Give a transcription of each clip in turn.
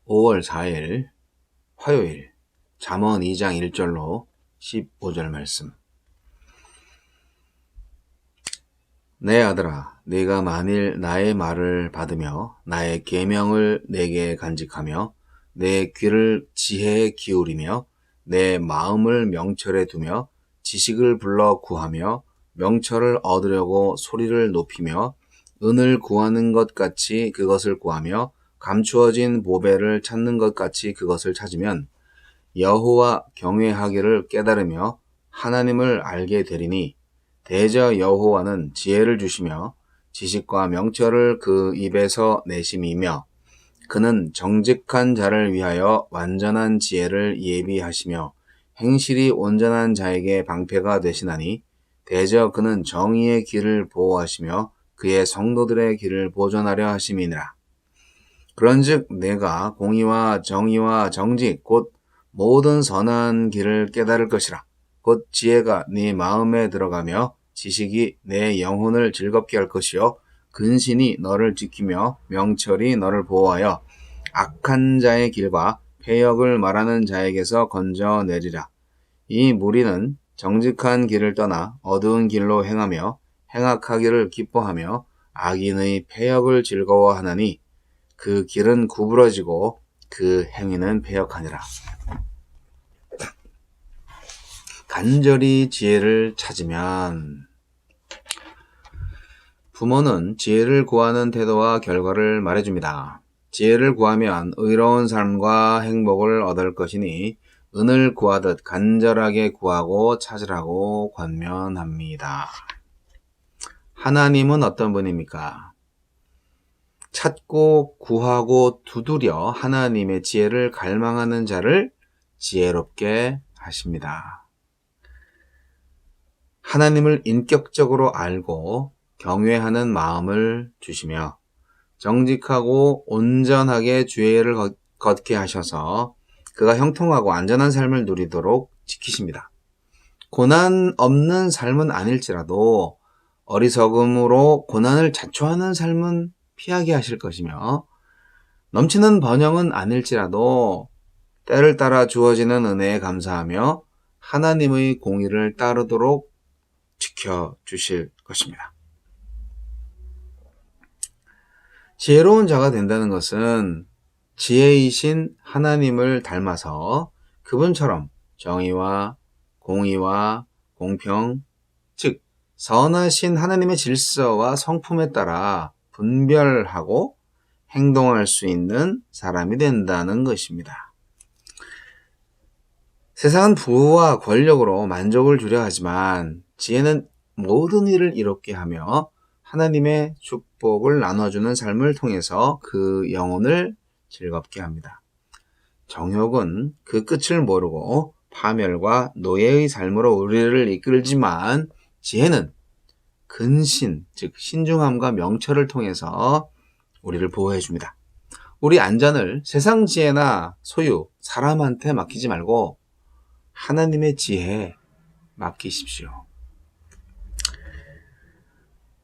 5월 4일 화요일 잠언 2장 1절로 15절 말씀. 내 아들아, 네가 만일 나의 말을 받으며 나의 계명을 내게 간직하며 내 귀를 지혜에 기울이며 내 마음을 명철에 두며 지식을 불러 구하며 명철을 얻으려고 소리를 높이며 은을 구하는 것 같이 그것을 구하며 감추어진 보배를 찾는 것 같이 그것을 찾으면 여호와 경외하기를 깨달으며 하나님을 알게 되리니 대저 여호와는 지혜를 주시며 지식과 명철을 그 입에서 내심이며 그는 정직한 자를 위하여 완전한 지혜를 예비하시며 행실이 온전한 자에게 방패가 되시나니 대저 그는 정의의 길을 보호하시며 그의 성도들의 길을 보존하려 하심이니라. 그런즉 내가 공의와 정의와 정직 곧 모든 선한 길을 깨달을 것이라. 곧 지혜가 네 마음에 들어가며 지식이 내 영혼을 즐겁게 할 것이요 근신이 너를 지키며 명철이 너를 보호하여 악한 자의 길과 패역을 말하는 자에게서 건져내리라. 이 무리는 정직한 길을 떠나 어두운 길로 행하며 행악하기를 기뻐하며 악인의 패역을 즐거워하나니 그 길은 구부러지고 그 행위는 패역하니라. 간절히 지혜를 찾으면 부모는 지혜를 구하는 태도와 결과를 말해줍니다. 지혜를 구하면 의로운 삶과 행복을 얻을 것이니 은을 구하듯 간절하게 구하고 찾으라고 권면합니다. 하나님은 어떤 분입니까? 찾고 구하고 두드려 하나님의 지혜를 갈망하는 자를 지혜롭게 하십니다. 하나님을 인격적으로 알고 경외하는 마음을 주시며 정직하고 온전하게 주의를 걷게 하셔서 그가 형통하고 안전한 삶을 누리도록 지키십니다. 고난 없는 삶은 아닐지라도 어리석음으로 고난을 자초하는 삶은 피하게 하실 것이며 넘치는 번영은 아닐지라도 때를 따라 주어지는 은혜에 감사하며 하나님의 공의를 따르도록 지켜주실 것입니다. 지혜로운 자가 된다는 것은 지혜이신 하나님을 닮아서 그분처럼 정의와 공의와 공평, 즉 선하신 하나님의 질서와 성품에 따라 분별하고 행동할 수 있는 사람이 된다는 것입니다. 세상은 부와 권력으로 만족을 주려 하지만 지혜는 모든 일을 이롭게 하며 하나님의 축복을 나눠주는 삶을 통해서 그 영혼을 즐겁게 합니다. 정욕은 그 끝을 모르고 파멸과 노예의 삶으로 우리를 이끌지만 지혜는 근신, 즉 신중함과 명철을 통해서 우리를 보호해 줍니다. 우리 안전을 세상 지혜나 소유, 사람한테 맡기지 말고 하나님의 지혜에 맡기십시오.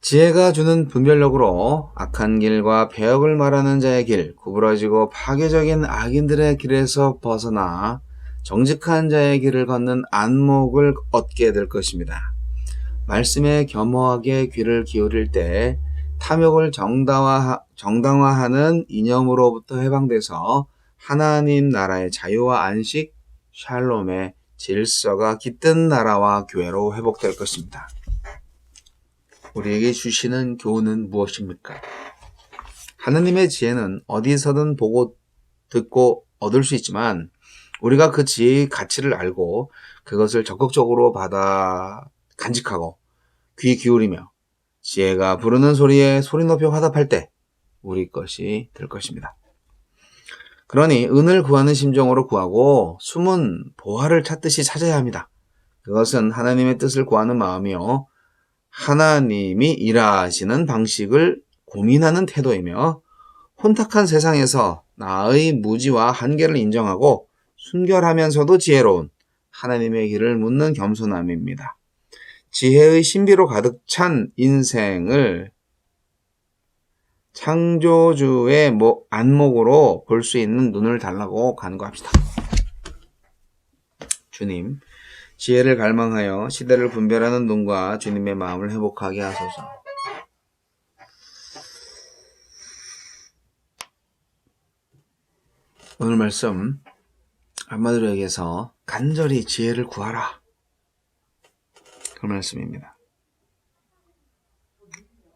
지혜가 주는 분별력으로 악한 길과 배역을 말하는 자의 길, 구부러지고 파괴적인 악인들의 길에서 벗어나 정직한 자의 길을 걷는 안목을 얻게 될 것입니다. 말씀에 겸허하게 귀를 기울일 때 탐욕을 정당화하는 이념으로부터 해방돼서 하나님 나라의 자유와 안식, 샬롬의 질서가 깃든 나라와 교회로 회복될 것입니다. 우리에게 주시는 교훈은 무엇입니까? 하나님의 지혜는 어디서든 보고 듣고 얻을 수 있지만 우리가 그 지혜의 가치를 알고 그것을 적극적으로 받아 간직하고 귀 기울이며 지혜가 부르는 소리에 소리 높여 화답할 때 우리 것이 될 것입니다. 그러니 은을 구하는 심정으로 구하고 숨은 보화를 찾듯이 찾아야 합니다. 그것은 하나님의 뜻을 구하는 마음이요 하나님이 일하시는 방식을 고민하는 태도이며 혼탁한 세상에서 나의 무지와 한계를 인정하고 순결하면서도 지혜로운 하나님의 길을 묻는 겸손함입니다. 지혜의 신비로 가득 찬 인생을 창조주의 안목으로 볼 수 있는 눈을 달라고 간구합시다. 주님, 지혜를 갈망하여 시대를 분별하는 눈과 주님의 마음을 회복하게 하소서. 오늘 말씀 한마디로 얘기해서 간절히 지혜를 구하라. 그 말씀입니다.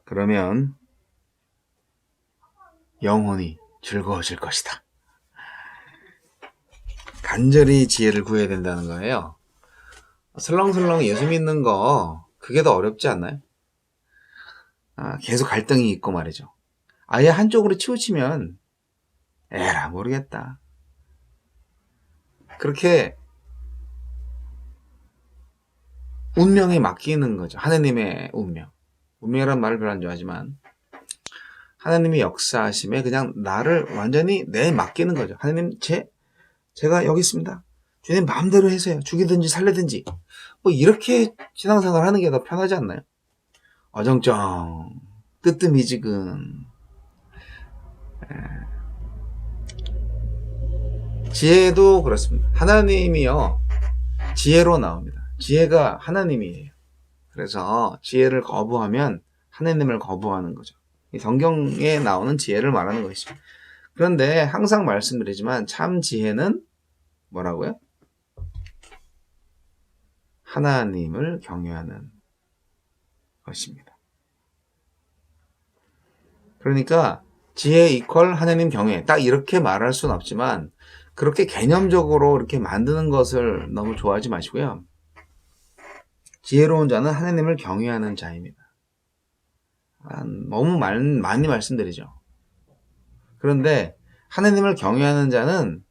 그러면 영혼이 즐거워질 것이다. 간절히 지혜를 구해야 된다는 거예요. 설렁설렁 예수 믿는 거 그게 더 어렵지 않나요? 계속 갈등이 있고 말이죠. 아예 한쪽으로 치우치면 에라 모르겠다. 그렇게 운명에 맡기는 거죠. 하나님의 운명. 운명이라는 말을 별로 안 좋아하지만 하나님의 역사하심에 그냥 나를 완전히 맡기는 거죠. 하나님 제가 여기 있습니다. 주님 마음대로 해서요. 죽이든지 살리든지. 이렇게 신앙생활 하는 게 더 편하지 않나요? 어정쩡 뜨뜻미지근. 지혜도 그렇습니다. 하나님이요 지혜로 나옵니다. 지혜가 하나님이에요. 그래서 지혜를 거부하면 하나님을 거부하는 거죠. 성경에 나오는 지혜를 말하는 것이죠. 그런데 항상 말씀드리지만 참 지혜는 뭐라고요? 하나님을 경외하는 것입니다. 그러니까 지혜 이퀄 하나님 경외 딱 이렇게 말할 수는 없지만 그렇게 개념적으로 이렇게 만드는 것을 너무 좋아하지 마시고요. 지혜로운 자는 하나님을 경외하는 자입니다. 너무 많이 말씀드리죠. 그런데 하나님을 경외하는 자는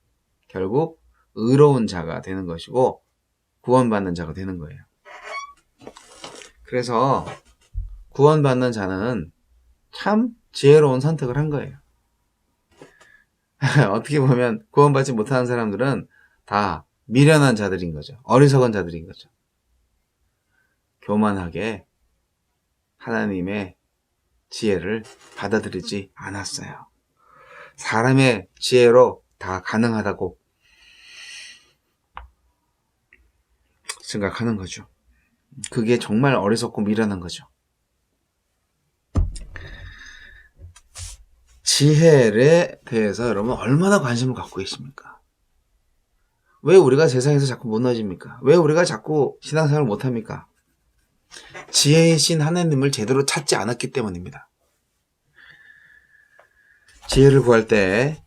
결국 의로운 자가 되는 것이고 구원받는 자가 되는 거예요. 그래서 구원받는 자는 참 지혜로운 선택을 한 거예요. 어떻게 보면 구원받지 못하는 사람들은 다 미련한 자들인 거죠. 어리석은 자들인 거죠. 교만하게 하나님의 지혜를 받아들이지 않았어요. 사람의 지혜로 다 가능하다고 생각하는 거죠. 그게 정말 어리석고 미련한 거죠. 지혜에 대해서 여러분 얼마나 관심을 갖고 계십니까? 왜 우리가 세상에서 자꾸 무너집니까? 왜 우리가 자꾸 신앙생활을 못합니까? 지혜이신 하나님을 제대로 찾지 않았기 때문입니다. 지혜를 구할 때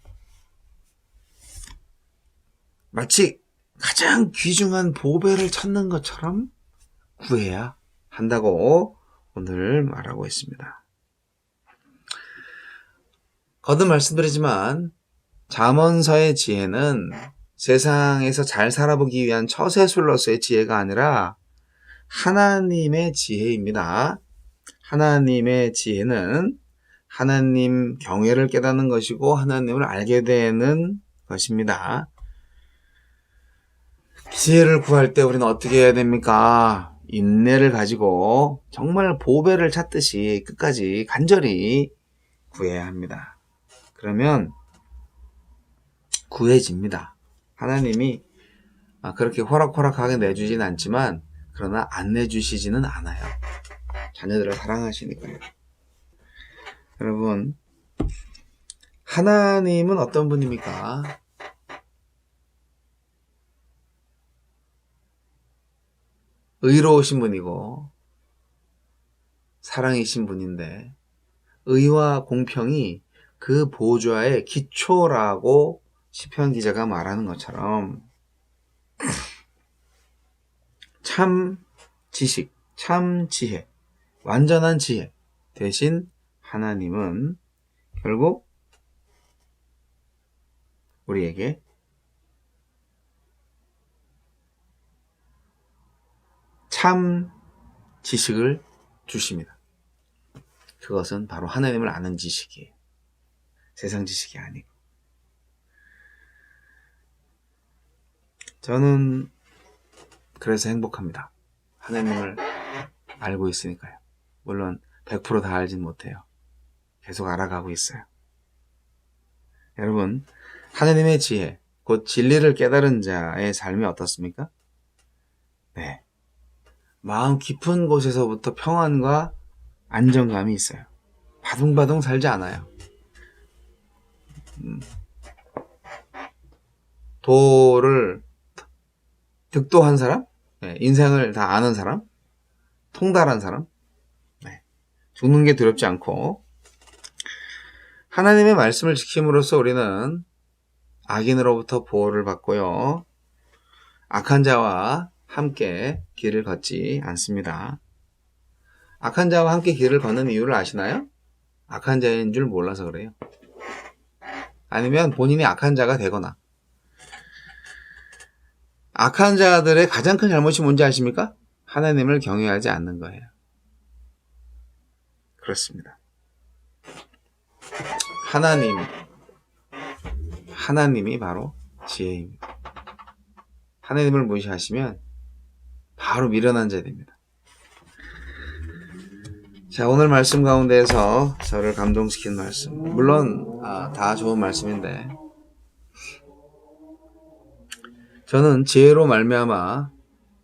마치 가장 귀중한 보배를 찾는 것처럼 구해야 한다고 오늘 말하고 있습니다. 거듭 말씀드리지만 잠언서의 지혜는 세상에서 잘 살아보기 위한 처세술로서의 지혜가 아니라 하나님의 지혜입니다. 하나님의 지혜는 하나님 경외를 깨닫는 것이고 하나님을 알게 되는 것입니다. 지혜를 구할 때 우리는 어떻게 해야 됩니까? 인내를 가지고 정말 보배를 찾듯이 끝까지 간절히 구해야 합니다. 그러면 구해집니다. 하나님이 그렇게 호락호락하게 내주진 않지만 그러나 안 내주시지는 않아요. 자녀들을 사랑하시니까요. 여러분, 하나님은 어떤 분입니까? 의로우신 분이고 사랑이신 분인데 의와 공평이 그 보좌의 기초라고 시편 기자가 말하는 것처럼 참 지식, 참 지혜, 완전한 지혜 대신 하나님은 결국 우리에게 참 지식을 주십니다. 그것은 바로 하나님을 아는 지식이에요. 세상 지식이 아니고. 저는 그래서 행복합니다. 하나님을 알고 있으니까요. 물론 100% 다 알진 못해요. 계속 알아가고 있어요. 여러분, 하느님의 지혜, 곧 진리를 깨달은 자의 삶이 어떻습니까? 네. 마음 깊은 곳에서부터 평안과 안정감이 있어요. 바둥바둥 살지 않아요. 도를 득도한 사람? 네. 인생을 다 아는 사람? 통달한 사람? 네. 죽는 게 두렵지 않고 하나님의 말씀을 지킴으로써 우리는 악인으로부터 보호를 받고요. 악한 자와 함께 길을 걷지 않습니다. 악한 자와 함께 길을 걷는 이유를 아시나요? 악한 자인 줄 몰라서 그래요. 아니면 본인이 악한 자가 되거나. 악한 자들의 가장 큰 잘못이 뭔지 아십니까? 하나님을 경외하지 않는 거예요. 그렇습니다. 하나님이 바로 지혜입니다. 하나님을 무시하시면 바로 미련한 자 됩니다. 자, 오늘 말씀 가운데에서 저를 감동시킨 말씀. 물론 다 좋은 말씀인데 저는 지혜로 말미암아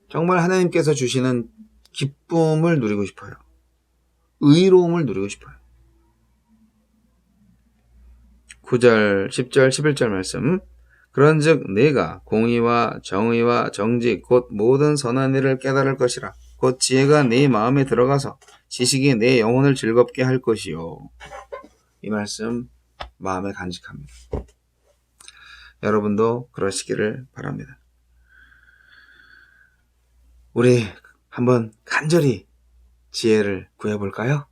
정말 하나님께서 주시는 기쁨을 누리고 싶어요. 의로움을 누리고 싶어요. 9절, 10절, 11절 말씀. 그런즉 네가 공의와 정의와 정직 곧 모든 선한 일을 깨달을 것이라. 곧 지혜가 네 마음에 들어가서 지식이 내 영혼을 즐겁게 할 것이요. 이 말씀 마음에 간직합니다. 여러분도 그러시기를 바랍니다. 우리 한번 간절히 지혜를 구해볼까요?